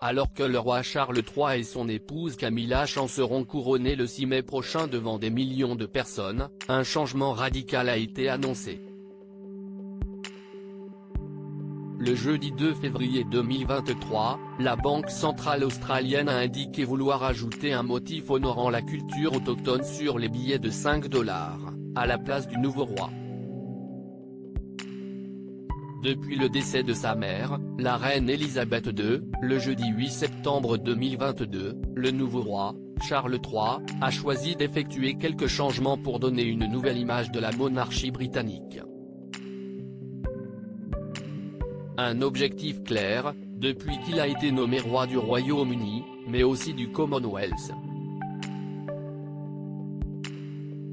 alors que le roi Charles III et son épouse Camilla seront couronnés le 6 mai prochain devant des millions de personnes, un changement radical a été annoncé. Le jeudi 2 février 2023, la Banque centrale australienne a indiqué vouloir ajouter un motif honorant la culture autochtone sur les billets de 5 $, à la place du nouveau roi. Depuis le décès de sa mère, la reine Elisabeth II, le jeudi 8 septembre 2022, le nouveau roi, Charles III, a choisi d'effectuer quelques changements pour donner une nouvelle image de la monarchie britannique. Un objectif clair, depuis qu'il a été nommé roi du Royaume-Uni, mais aussi du Commonwealth.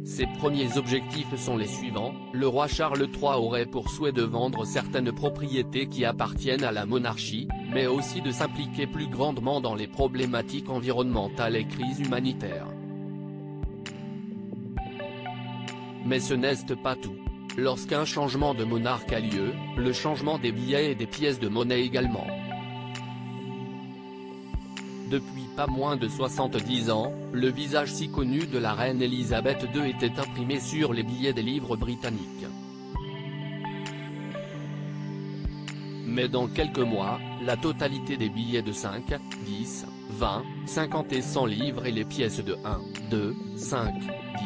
Ses premiers objectifs sont les suivants: le roi Charles III aurait pour souhait de vendre certaines propriétés qui appartiennent à la monarchie, mais aussi de s'impliquer plus grandement dans les problématiques environnementales et crises humanitaires. Mais ce n'est pas tout. Lorsqu'un changement de monarque a lieu, le changement des billets et des pièces de monnaie également. Depuis pas moins de 70 ans, le visage si connu de la reine Elisabeth II était imprimé sur les billets des livres britanniques. Mais dans quelques mois, la totalité des billets de 5, 10, 20, 50 et 100 livres et les pièces de 1, 2, 5,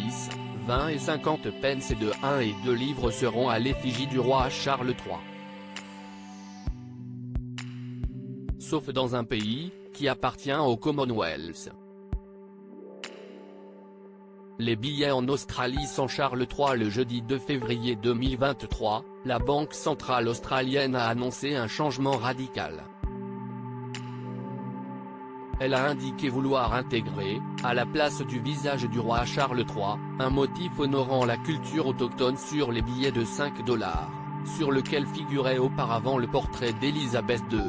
10, 20 et 50 pence et de 1 et 2 livres seront à l'effigie du roi Charles III. Sauf dans un pays, qui appartient au Commonwealth. Les billets en Australie sans Charles III. Le jeudi 2 février 2023, la Banque centrale australienne a annoncé un changement radical. Elle a indiqué vouloir intégrer, à la place du visage du roi Charles III, un motif honorant la culture autochtone sur les billets de 5 $, sur lequel figurait auparavant le portrait d'Elisabeth II.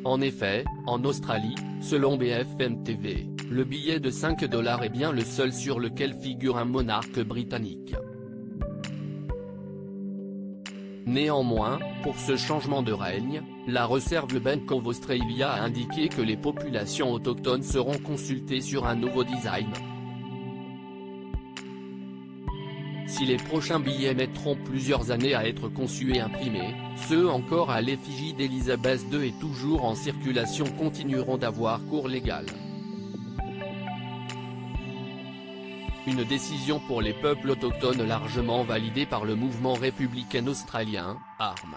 En effet, en Australie, selon BFM TV, le billet de 5 $ est bien le seul sur lequel figure un monarque britannique. Néanmoins, pour ce changement de règne, la Reserve Bank of Australia a indiqué que les populations autochtones seront consultées sur un nouveau design. Si les prochains billets mettront plusieurs années à être conçus et imprimés, ceux encore à l'effigie d'Elisabeth II et toujours en circulation continueront d'avoir cours légal. Une décision pour les peuples autochtones largement validée par le mouvement républicain australien, ARM.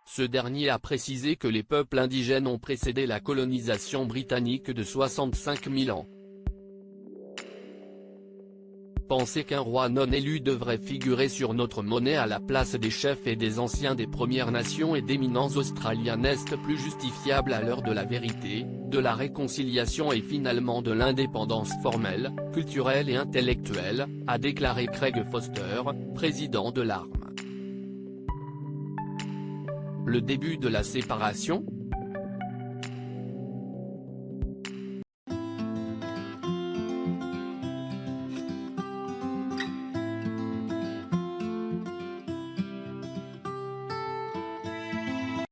Ce dernier a précisé que les peuples indigènes ont précédé la colonisation britannique de 65 000 ans. Penser qu'un roi non élu devrait figurer sur notre monnaie à la place des chefs et des anciens des Premières Nations et d'éminents Australiens n'est plus justifiable à l'heure de la vérité, de la réconciliation et finalement de l'indépendance formelle, culturelle et intellectuelle, a déclaré Craig Foster, président de l'ARM. Le début de la séparation,